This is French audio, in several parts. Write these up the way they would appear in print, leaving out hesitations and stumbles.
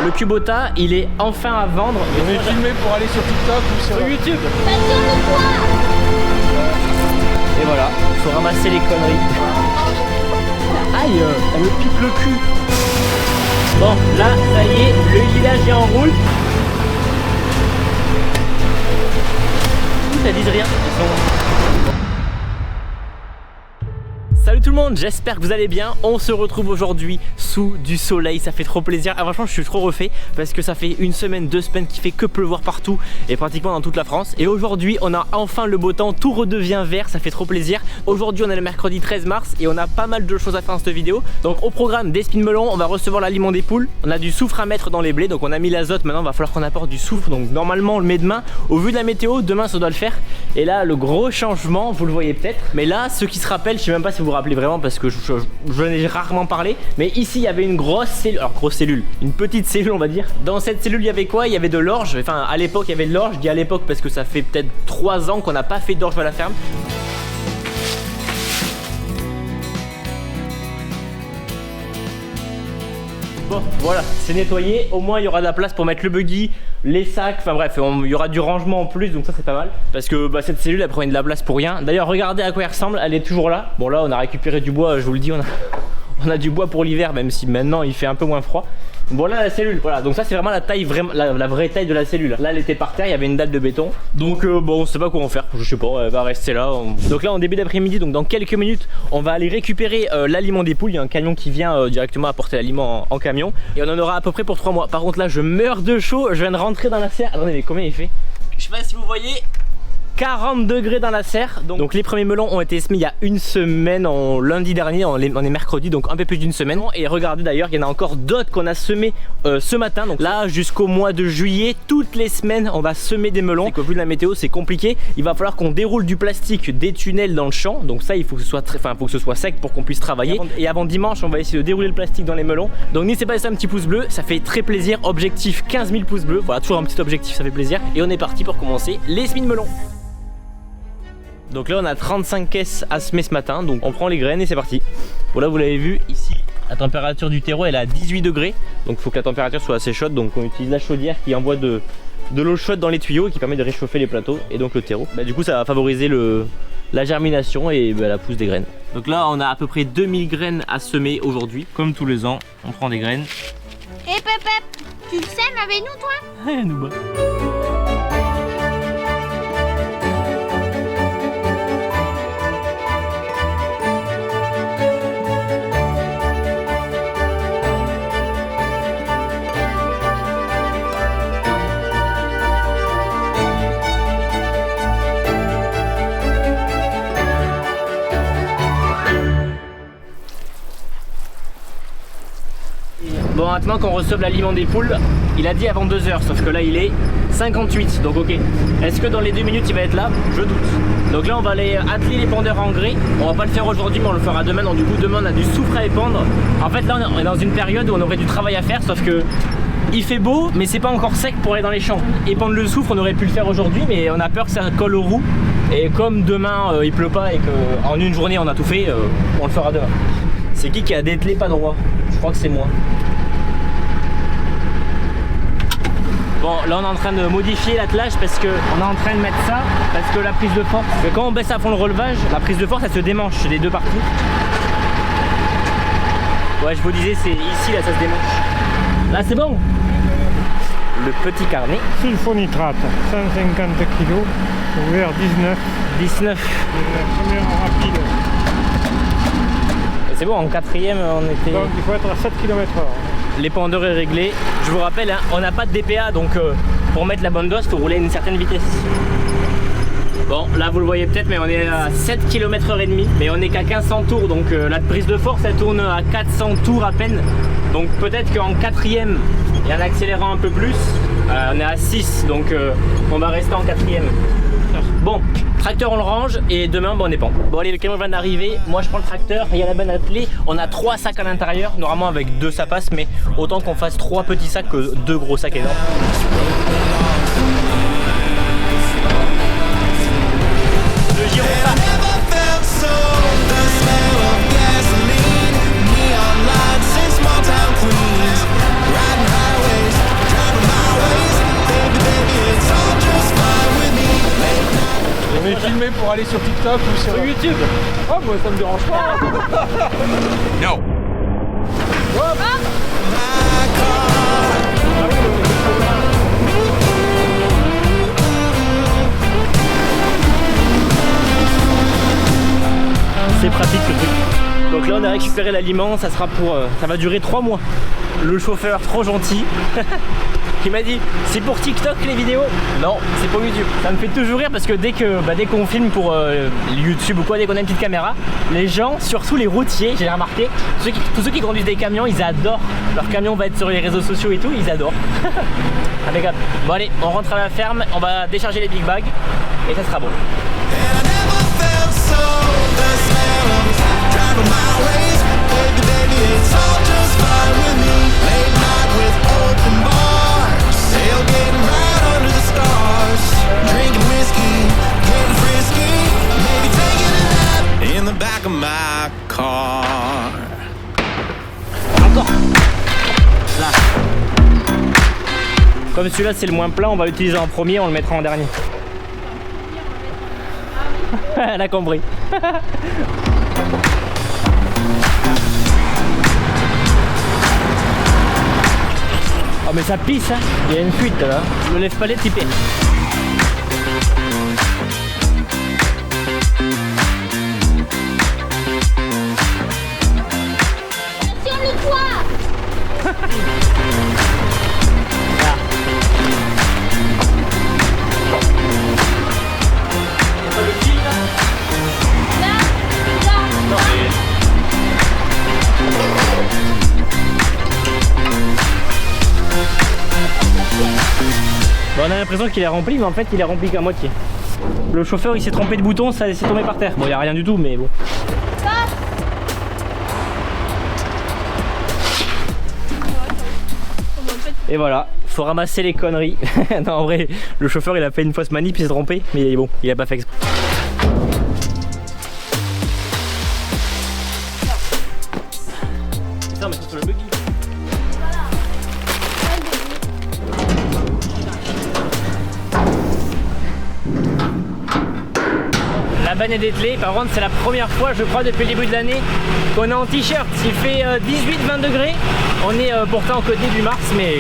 Le Kubota, il est enfin à vendre. On est filmé pour aller sur TikTok ou sur YouTube. Et voilà, faut ramasser les conneries. Aïe, elle me pique le cul. Bon, là, ça y est, le village est en route. Ça disent rien. Salut tout le monde, j'espère que vous allez bien. On se retrouve aujourd'hui sous du soleil, ça fait trop plaisir. Ah, franchement je suis trop refait parce que ça fait une semaine, 2 semaines qu'il fait que pleuvoir partout et pratiquement dans toute la France. Et aujourd'hui on a enfin le beau temps, tout redevient vert, ça fait trop plaisir. Aujourd'hui on est le mercredi 13 mars et on a pas mal de choses à faire dans cette vidéo. Donc au programme des spins melons, on va recevoir l'aliment des poules. On a du soufre à mettre dans les blés, donc on a mis l'azote, maintenant il va falloir qu'on apporte du soufre. Donc normalement on le met demain, au vu de la météo, demain ça doit le faire. Et là le gros changement, vous le voyez peut-être, mais là ceux qui se rappellent, je sais même pas si vous vous rappelez vraiment parce que je n'ai rarement parlé, mais ici il y avait une grosse cellule, alors grosse cellule, une petite cellule on va dire. Dans cette cellule il y avait quoi? Il y avait de l'orge, enfin à l'époque il y avait de l'orge, je dis à l'époque parce que ça fait peut-être 3 ans qu'on n'a pas fait d'orge à la ferme. Bon, voilà, c'est nettoyé, au moins il y aura de la place pour mettre le buggy, les sacs, enfin bref, il y aura du rangement en plus, donc ça c'est pas mal. Parce que bah, cette cellule elle prenait de la place pour rien. D'ailleurs regardez à quoi elle ressemble, elle est toujours là. Bon là on a récupéré du bois, je vous le dis, on a du bois pour l'hiver, même si maintenant il fait un peu moins froid. Bon là la cellule, voilà, donc ça c'est vraiment la taille, la vraie taille de la cellule. Là elle était par terre, il y avait une dalle de béton. Donc bon on sait pas quoi en faire, je sais pas, elle va rester là. Donc là en début d'après-midi, donc dans quelques minutes, on va aller récupérer l'aliment des poules. Il y a un camion qui vient directement apporter l'aliment en camion. Et on en aura à peu près pour 3 mois. Par contre là je meurs de chaud, je viens de rentrer dans la serre. Attendez mais combien il fait? Je sais pas si vous voyez, 40 degrés dans la serre. Donc les premiers melons ont été semés il y a une semaine, lundi dernier, on est mercredi, donc un peu plus d'une semaine. Et regardez d'ailleurs, il y en a encore d'autres qu'on a semés ce matin. Donc là jusqu'au mois de juillet, toutes les semaines on va semer des melons. Et qu'au vu de la météo c'est compliqué, il va falloir qu'on déroule du plastique, des tunnels dans le champ. Donc ça il faut que ce soit faut que ce soit sec pour qu'on puisse travailler. Et avant dimanche on va essayer de dérouler le plastique dans les melons. Donc n'hésitez pas à laisser un petit pouce bleu, ça fait très plaisir. Objectif 15 000 pouces bleus, voilà, toujours un petit objectif, ça fait plaisir. Et on est parti pour commencer les spins melons. Donc là on a 35 caisses à semer ce matin, donc on prend les graines et c'est parti. Bon là vous l'avez vu, ici la température du terreau elle est à 18 degrés, donc il faut que la température soit assez chaude, donc on utilise la chaudière qui envoie de l'eau chaude dans les tuyaux et qui permet de réchauffer les plateaux et donc le terreau. Bah, du coup ça va favoriser la germination et la pousse des graines. Donc là on a à peu près 2000 graines à semer aujourd'hui, comme tous les ans, on prend des graines. Hé Pep, tu le sèmes avec nous toi? Nous bah. Bon maintenant qu'on reçoit l'aliment des poules, il a dit avant 2 heures, sauf que là il est 58, donc ok. Est-ce que dans les 2 minutes il va être là? Je doute. Donc là on va aller atteler l'épandeur à engrais. On va pas le faire aujourd'hui mais on le fera demain, donc du coup demain on a du soufre à épandre. En fait là on est dans une période où on aurait du travail à faire, sauf que il fait beau mais c'est pas encore sec pour aller dans les champs. Épandre le soufre on aurait pu le faire aujourd'hui mais on a peur que ça colle aux roues. Et comme demain il pleut pas et qu'en une journée on a tout fait, on le fera demain. C'est qui a dételé pas droit? Je crois que c'est moi. Bon là on est en train de modifier l'attelage parce que on est en train de mettre ça parce que la prise de force, quand on baisse à fond le relevage, la prise de force elle se démanche des deux parties. Ouais je vous disais c'est ici là ça se démanche. Là c'est bon. Le petit carnet. sulfonitrate, 150 kg, ouvert 19. Premier rapide. C'est bon, en 4ème on était... Donc il faut être à 7 km/h. L'épandeur est réglé. Je vous rappelle, hein, on n'a pas de DPA, donc pour mettre la bonne dose, il faut rouler à une certaine vitesse. Bon, là vous le voyez peut-être, mais on est à 7 km/h, mais on n'est qu'à 1500 tours, donc la prise de force elle tourne à 400 tours à peine. Donc peut-être qu'en 4ème, et en accélérant un peu plus, on est à 6, donc on va rester en 4ème. Bon, tracteur on le range et demain bon, on épand. Bon allez, le camion vient d'arriver, moi je prends le tracteur, il y a la bonne attelée, on a 3 sacs à l'intérieur, normalement avec 2 ça passe, mais autant qu'on fasse 3 petits sacs que 2 gros sacs énormes. Le giron ça. filmer pour aller sur TikTok ou sur YouTube. Oh, moi ça me dérange pas. No. C'est pratique ce truc. Donc là on a récupéré l'aliment, ça sera pour ça va durer 3 mois. Le chauffeur trop gentil qui m'a dit c'est pour TikTok les vidéos. Non, c'est pour YouTube. Ça me fait toujours rire parce que dès qu'on filme pour YouTube ou quoi, dès qu'on a une petite caméra, les gens, surtout les routiers, j'ai remarqué, tous ceux qui conduisent des camions, ils adorent. Leur camion va être sur les réseaux sociaux et tout, ils adorent. Impeccable. Bon allez, on rentre à la ferme, on va décharger les big bags et ça sera bon. Encore là. Comme celui-là c'est le moins plein, on va l'utiliser en premier, on le mettra en dernier. Elle a compris. Oh mais ça pisse hein. Il y a une fuite là. Le lève-palais typé. Sur le toit. Bon, on a l'impression qu'il est rempli, mais en fait il est rempli qu'à moitié. Le chauffeur il s'est trompé de bouton, ça s'est tombé par terre. Bon, il n'y a rien du tout, mais bon. Et voilà, faut ramasser les conneries. Non, en vrai, le chauffeur il a fait une fausse manip, il s'est trompé, mais bon, il a pas fait exprès. Ça, mais sur le buggy. La banne est dételée, par contre c'est la première fois je crois depuis le début de l'année qu'on est en t-shirt. Il fait 18-20 degrés, on est pourtant que début mars mais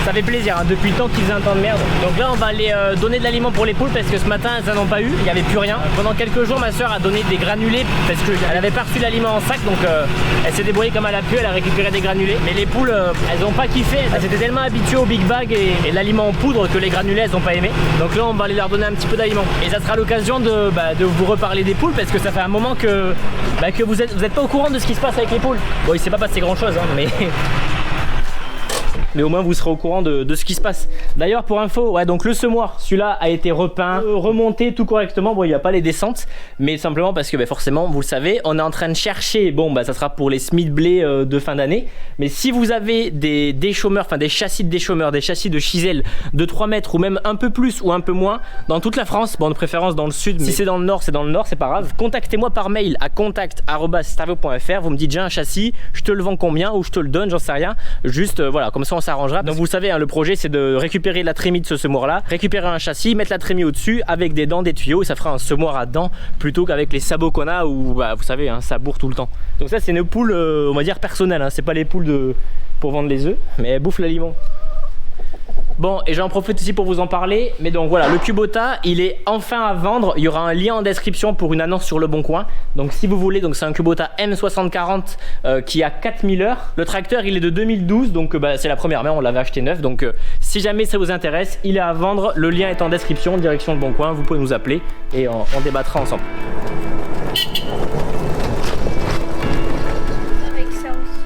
ça fait plaisir hein, depuis le temps qu'ils faisait un temps de merde. Donc là on va aller donner de l'aliment pour les poules parce que ce matin elles n'en ont pas eu, il n'y avait plus rien. Pendant quelques jours ma soeur a donné des granulés parce qu'elle avait pas reçu l'aliment en sac, donc elle s'est débrouillée comme elle a pu, elle a récupéré des granulés. Mais les poules elles n'ont pas kiffé, elles étaient tellement habituées au big bag et l'aliment en poudre que les granulés elles n'ont pas aimé. Donc là on va aller leur donner un petit peu d'aliment. Et ça sera l'occasion de vous reparler des poules parce que ça fait un moment que vous êtes pas au courant de ce qui se passe avec les poules. Bon il s'est pas passé grand chose hein, mais au moins vous serez au courant de ce qui se passe. D'ailleurs pour info, ouais, donc le semoir, celui-là a été repeint, remonté tout correctement. Bon il n'y a pas les descentes, mais simplement parce que forcément vous le savez, on est en train de chercher, bon ça sera pour les semis de blé de fin d'année. Mais si vous avez des déchômeurs, enfin des châssis de déchômeurs, des châssis de chisel de 3 mètres ou même un peu plus ou un peu moins, dans toute la France, bon de préférence dans le sud, mais si c'est dans le nord, c'est dans le nord, c'est pas grave. Contactez-moi par mail à contact@starveo.fr, vous me dites j'ai un châssis, je te le vends combien ou je te le donne, j'en sais rien. Juste voilà, comme ça on s'arrangera. Donc vous savez hein, le projet c'est de récupérer la trémie de ce semoir là, récupérer un châssis, mettre la trémie au dessus avec des dents, des tuyaux et ça fera un semoir à dents plutôt qu'avec les sabots qu'on a où vous savez hein, ça bourre tout le temps. Donc ça c'est une poule on va dire personnelle hein, c'est pas les poules pour vendre les œufs mais elles bouffent l'aliment. Bon et j'en profite aussi pour vous en parler, mais donc voilà le Kubota il est enfin à vendre, il y aura un lien en description pour une annonce sur le Bon Coin. Donc si vous voulez, donc c'est un Kubota M6040 qui a 4000 heures. Le tracteur il est de 2012 donc c'est la première main, on l'avait acheté neuf. Donc si jamais ça vous intéresse, il est à vendre, le lien est en description, direction le Bon Coin, vous pouvez nous appeler et on débattra ensemble. Avec ça aussi.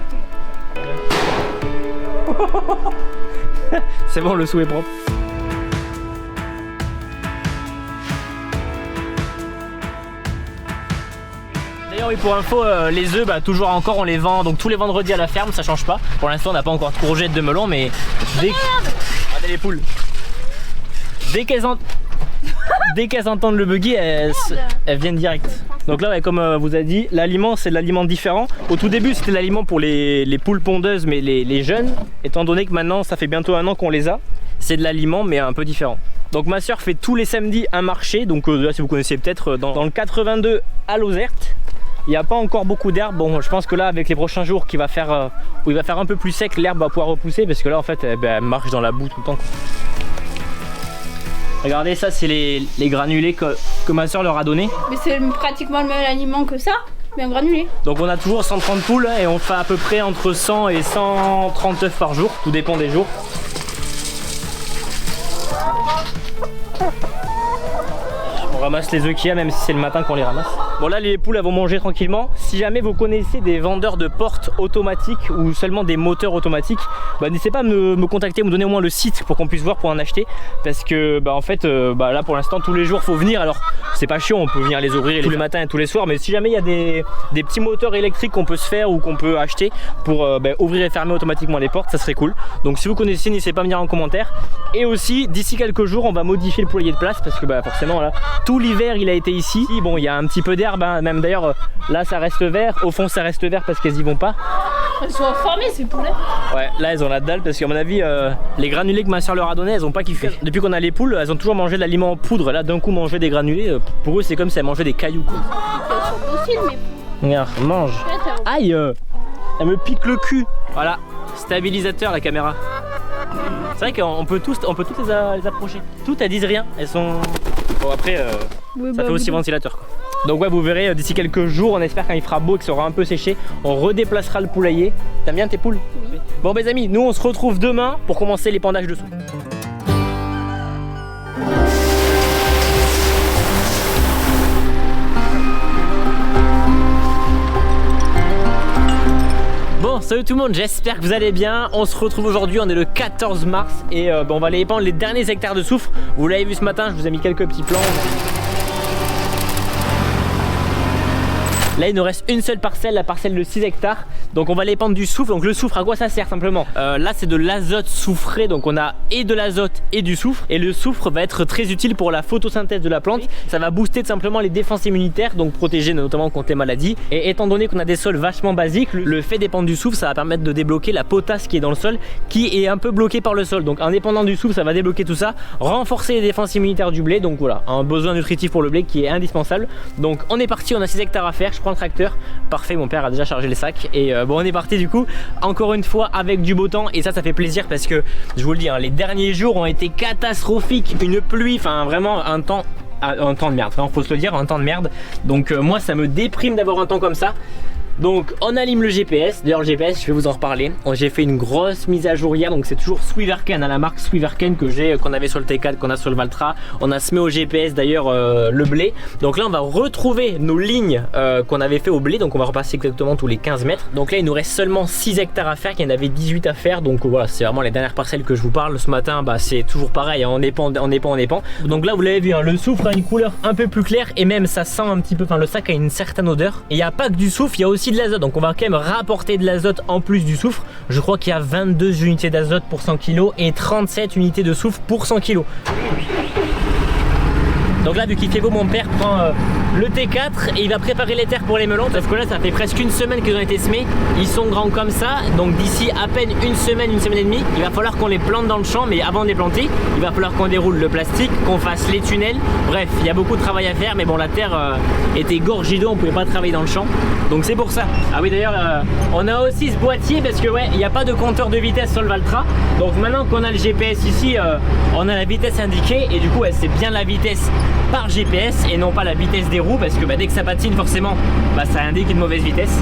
C'est bon, le sou est propre. D'ailleurs oui pour info les œufs toujours encore on les vend donc tous les vendredis à la ferme, ça change pas. Pour l'instant on n'a pas encore de courgettes de melon mais dès regardez les poules. Dès qu'elles entendent le buggy elles viennent direct. Donc là ouais, comme vous a dit, l'aliment c'est de l'aliment différent. Au tout début c'était l'aliment pour les poules pondeuses mais les jeunes, étant donné que maintenant ça fait bientôt 1 an qu'on les a, c'est de l'aliment mais un peu différent. Donc ma soeur fait tous les samedis un marché, donc là si vous connaissez peut-être dans le 82 à Lozerte. Il n'y a pas encore beaucoup d'herbe. Bon, je pense que là avec les prochains jours où il va faire un peu plus sec, l'herbe va pouvoir repousser parce que là en fait elle marche dans la boue tout le temps. Regardez, ça c'est les granulés que ma soeur leur a donné. Mais c'est pratiquement le même aliment que ça, mais un granulé. Donc on a toujours 130 poules et on fait à peu près entre 100 et 130 œufs par jour, tout dépend des jours. On ramasse les œufs qu'il y a même si c'est le matin qu'on les ramasse. Bon là les poules elles vont manger tranquillement. Si jamais vous connaissez des vendeurs de portes automatiques ou seulement des moteurs automatiques, bah, n'hésitez pas à me contacter, me donner au moins le site pour qu'on puisse voir pour en acheter. Parce que bah, en fait là pour l'instant tous les jours faut venir. Alors c'est pas chiant, on peut venir les ouvrir tous les matins et tous les soirs. Mais si jamais il y a des petits moteurs électriques qu'on peut se faire ou qu'on peut acheter pour ouvrir et fermer automatiquement les portes, ça serait cool. Donc si vous connaissez, n'hésitez pas à me dire en commentaire. Et aussi d'ici quelques jours on va modifier le poulailler de place parce que forcément là tout l'hiver il a été ici. Bon il y a un petit peu d'herbe hein. Même d'ailleurs là ça reste vert, au fond ça reste vert parce qu'elles y vont pas. Elles sont formées ces poulets. Ouais là elles ont la dalle parce qu'à mon avis les granulés que ma soeur leur a donné elles ont pas kiffé. Depuis qu'on a les poules elles ont toujours mangé de l'aliment en poudre. Là d'un coup manger des granulés pour eux c'est comme si elles mangeaient des cailloux quoi. Elles sont dociles mes poules. Regarde mange. Aïe elle me pique le cul. Voilà stabilisateur la caméra. C'est vrai qu'on peut toutes les approcher. Toutes elles disent rien. Elles sont... Bon après ça fait aussi ventilateur quoi. Donc ouais vous verrez d'ici quelques jours, on espère quand il fera beau et que ça aura un peu séché, on redéplacera le poulailler. T'aimes bien tes poules? Oui. Bon mes amis, nous on se retrouve demain pour commencer l'épandage dessous. Bon salut tout le monde, j'espère que vous allez bien. On se retrouve aujourd'hui, on est le 14 mars et on va aller épandre les derniers hectares de soufre. Vous l'avez vu ce matin, je vous ai mis quelques petits plans. Là il nous reste une seule parcelle, la parcelle de 6 hectares. Donc on va aller épandre du soufre. Donc le soufre à quoi ça sert simplement là c'est de l'azote soufré. Donc on a et de l'azote et du soufre. Et le soufre va être très utile pour la photosynthèse de la plante. Ça va booster tout simplement les défenses immunitaires, donc protéger notamment contre les maladies. Et étant donné qu'on a des sols vachement basiques, le fait d'épandre du soufre ça va permettre de débloquer la potasse qui est dans le sol, qui est un peu bloquée par le sol. Donc en épandant du soufre ça va débloquer tout ça, renforcer les défenses immunitaires du blé. Donc voilà, un besoin nutritif pour le blé qui est indispensable. Donc on est parti, on a 6 hectares à faire. Je prends le tracteur, parfait, mon père a déjà chargé les sacs. Et bon on est parti du coup, encore une fois avec du beau temps. Et ça fait plaisir parce que je vous le dis hein, les derniers jours ont été catastrophiques. Une pluie, enfin vraiment un temps de merde, vraiment, faut se le dire, un temps de merde. Donc moi ça me déprime d'avoir un temps comme ça. Donc on allume le GPS, d'ailleurs le GPS je vais vous en reparler. J'ai fait une grosse mise à jour hier, donc c'est toujours Swiverken, à la marque Swiverken qu'on avait sur le T4, qu'on a sur le Valtra. On a semé au GPS d'ailleurs le blé. Donc là on va retrouver nos lignes qu'on avait fait au blé, donc on va repasser exactement tous les 15 mètres. Donc là il nous reste seulement 6 hectares à faire, qu'il y en avait 18 à faire. Donc voilà, c'est vraiment les dernières parcelles que je vous parle. Ce matin c'est toujours pareil, on épand. Donc là vous l'avez vu, hein, le soufre a une couleur un peu plus claire et même ça sent un petit peu, enfin le sac a une certaine odeur. Et il n'y a pas que du soufre, il y a aussi de l'azote, donc on va quand même rapporter de l'azote en plus du soufre. Je crois qu'il y a 22 unités d'azote pour 100 kg et 37 unités de soufre pour 100 kg. Donc là vu qu'il fait beau, mon père prend le T4 et il va préparer les terres pour les melons. Parce que là ça fait presque une semaine qu'ils ont été semés. Ils sont grands comme ça, donc d'ici à peine une semaine et demie, il va falloir qu'on les plante dans le champ. Mais avant de les planter, il va falloir qu'on déroule le plastique, qu'on fasse les tunnels. Bref, il y a beaucoup de travail à faire. Mais bon, la terre était gorgée d'eau, on pouvait pas travailler dans le champ. Donc c'est pour ça. Ah oui d'ailleurs on a aussi ce boîtier parce que ouais, il n'y a pas de compteur de vitesse sur le Valtra. Donc maintenant qu'on a le GPS ici, on a la vitesse indiquée. Et du coup c'est bien la vitesse par GPS et non pas la vitesse des roues, parce que dès que ça patine forcément ça indique une mauvaise vitesse.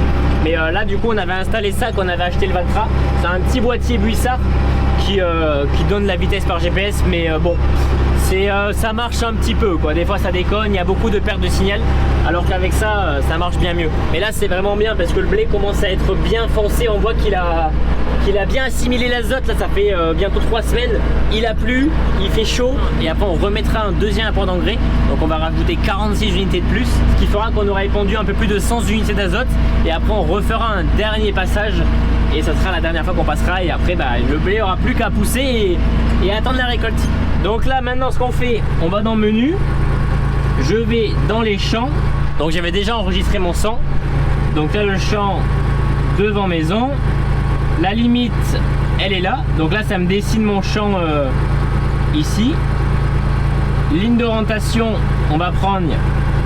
Mais là du coup on avait installé ça quand on avait acheté le Valtra. C'est un petit boîtier Buissard qui donne la vitesse par GPS, mais bon ça marche un petit peu quoi. Des fois ça déconne, il y a beaucoup de pertes de signal, alors qu'avec ça ça marche bien mieux. Mais là c'est vraiment bien parce que le blé commence à être bien foncé. On voit qu'il a bien assimilé l'azote. Là ça fait bientôt 3 semaines. Il a plu, il fait chaud et après on remettra un deuxième apport d'engrais. Donc on va rajouter 46 unités de plus, ce qui fera qu'on aura épandu un peu plus de 100 unités d'azote. Et après on refera un dernier passage et ça sera la dernière fois qu'on passera. Et après le blé aura plus qu'à pousser et attendre la récolte. Donc là maintenant ce qu'on fait, on va dans menu, je vais dans les champs. Donc j'avais déjà enregistré mon 100. Donc là le champ devant maison, la limite elle est là. Donc là ça me dessine mon champ ici. ligne d'orientation, on va prendre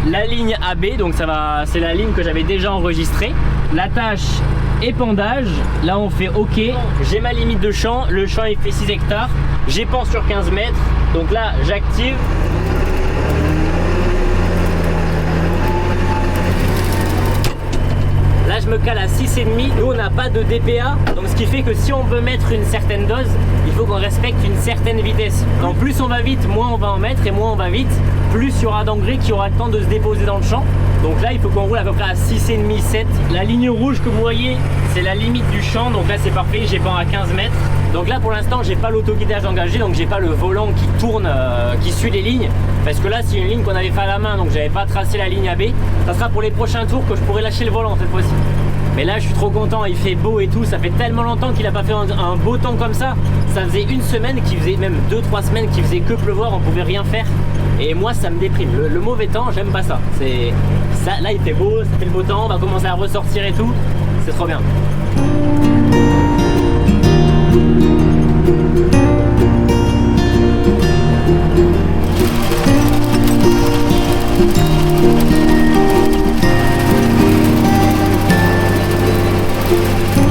la ligne AB, donc ça va, c'est la ligne que j'avais déjà enregistrée. L'attache épandage, là on fait OK. J'ai ma limite de champ, le champ il fait 6 hectares. J'épand sur 15 mètres, donc là j'active. Là je me cale à 6,5, nous on n'a pas de DPA, donc ce qui fait que si on veut mettre une certaine dose, il faut qu'on respecte une certaine vitesse. Donc plus on va vite, moins on va en mettre, et moins on va vite, plus il y aura d'engrais qui aura le temps de se déposer dans le champ. Donc là il faut qu'on roule à peu près à 6,5, 7. La ligne rouge que vous voyez, c'est la limite du champ, donc là c'est parfait, j'ai pas à 15 mètres. Donc là pour l'instant j'ai pas l'autoguidage engagé, donc j'ai pas le volant qui tourne, qui suit les lignes. Parce que là c'est une ligne qu'on avait fait à la main, donc j'avais pas tracé la ligne AB. Ça sera pour les prochains tours que je pourrai lâcher le volant cette fois-ci. Mais là je suis trop content, il fait beau et tout, ça fait tellement longtemps qu'il a pas fait un beau temps comme ça. Ça faisait une semaine qu'il faisait, même 2-3 semaines qu'il faisait que pleuvoir, on pouvait rien faire. Et moi ça me déprime, le mauvais temps j'aime pas ça. Là il fait beau, ça fait le beau temps, on va commencer à ressortir et tout, c'est trop bien.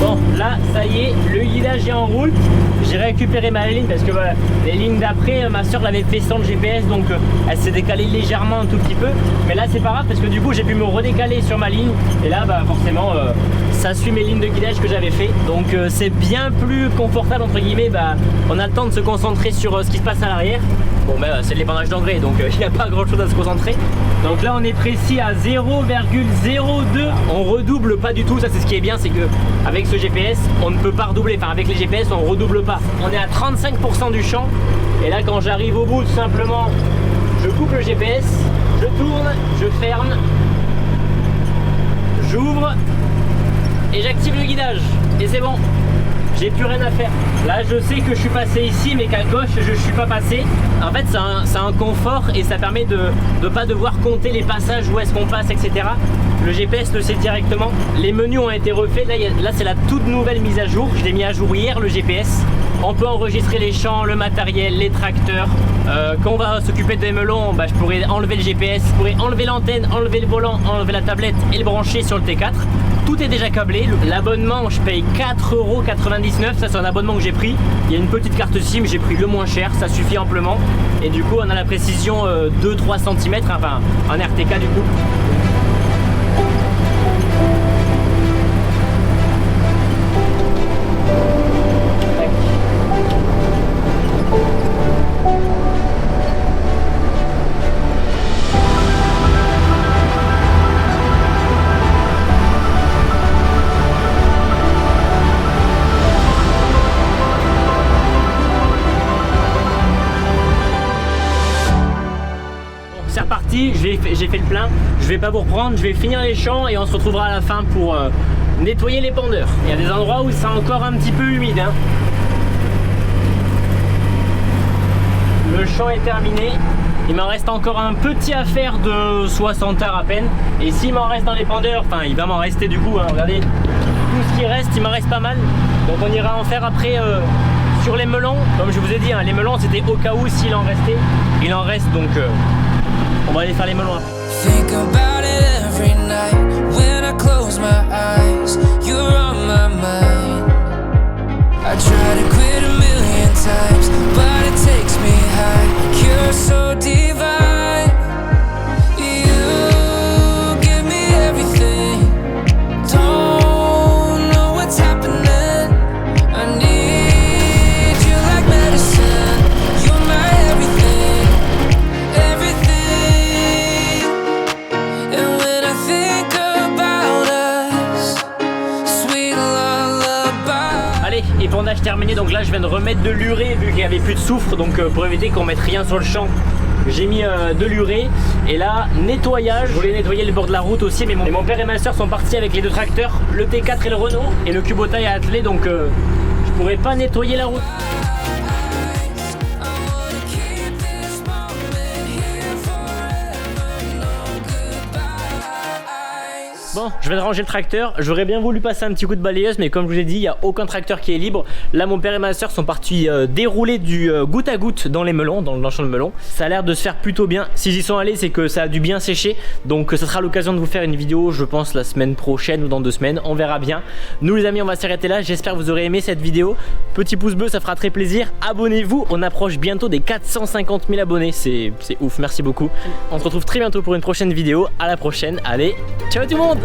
Bon là ça y est, le guidage est en route. J'ai récupéré ma ligne parce que voilà, les lignes d'après, ma soeur l'avait fait sans le GPS, donc elle s'est décalée légèrement un tout petit peu. Mais là c'est pas grave parce que du coup j'ai pu me redécaler sur ma ligne. Et là bah forcément ça suit mes lignes de guidage que j'avais fait. Donc c'est bien plus confortable entre guillemets. Bah, on a le temps de se concentrer sur ce qui se passe à l'arrière. Bon bah c'est de l'épandage d'engrais, donc il n'y a pas grand chose à se concentrer. Donc là on est précis à 0,02. On redouble pas du tout, ça c'est ce qui est bien, c'est que avec ce GPS on ne peut pas redoubler. Enfin avec les GPS on redouble pas. On est à 35% du champ. Et là quand j'arrive au bout tout simplement, je coupe le GPS, je tourne, je ferme, j'ouvre et j'active le guidage. Et c'est bon, j'ai plus rien à faire. Là je sais que je suis passé ici mais qu'à gauche je suis pas passé. En fait c'est un confort et ça permet de ne pas devoir compter les passages, où est-ce qu'on passe, etc. Le GPS le sait directement. Les menus ont été refaits. Là c'est la toute nouvelle mise à jour. Je l'ai mis à jour hier le GPS. On peut enregistrer les champs, le matériel, les tracteurs. Quand on va s'occuper des melons, bah, je pourrais enlever le GPS, je pourrais enlever l'antenne, enlever le volant, enlever la tablette et le brancher sur le T4. Tout est déjà câblé. L'abonnement, je paye 4,99 €. Ça c'est un abonnement que j'ai pris. Il y a une petite carte SIM, j'ai pris le moins cher, ça suffit amplement. Et du coup on a la précision 2-3 cm, enfin en RTK du coup. C'est reparti, j'ai fait le plein, je vais pas vous reprendre, je vais finir les champs et on se retrouvera à la fin pour nettoyer les pendeurs. Il y a des endroits où c'est encore un petit peu humide, hein. Le champ est terminé, il m'en reste encore un petit à faire de 60 heures à peine. Et s'il m'en reste dans les pendeurs, enfin il va m'en rester du coup, hein, regardez, tout ce qui reste, il m'en reste pas mal. Donc on ira en faire après sur les melons. Comme je vous ai dit, hein, les melons c'était au cas où s'il en restait. Il en reste donc... on va aller faire les melons après. Think about it every night when I close my eyes. You're on my mind. I try to quit a million times, but it takes me high. You're so divine. You give me everything. Don't know what's happening. I need you like medicine. You're my everything. Épandage terminé, donc là je viens de remettre de l'urée vu qu'il n'y avait plus de soufre, donc pour éviter qu'on mette rien sur le champ j'ai mis de l'urée. Et là nettoyage, je voulais nettoyer le bord de la route aussi, mais mon père et ma soeur sont partis avec les deux tracteurs, le T4 et le Renault, et le Kubota est attelé, donc je pourrais pas nettoyer la route. Bon, je vais ranger le tracteur. J'aurais bien voulu passer un petit coup de balayeuse, mais comme je vous ai dit, il n'y a aucun tracteur qui est libre. Là, mon père et ma soeur sont partis dérouler du goutte à goutte dans les melons, dans le champ de melons. Ça a l'air de se faire plutôt bien. S'ils y sont allés, c'est que ça a dû bien sécher. Donc ça sera l'occasion de vous faire une vidéo, je pense, la semaine prochaine ou dans 2 semaines. On verra bien. Nous les amis, on va s'arrêter là. J'espère que vous aurez aimé cette vidéo. Petit pouce bleu, ça fera très plaisir. Abonnez-vous, on approche bientôt des 450 000 abonnés. C'est ouf, merci beaucoup. On se retrouve très bientôt pour une prochaine vidéo. À la prochaine. Allez, ciao tout le monde!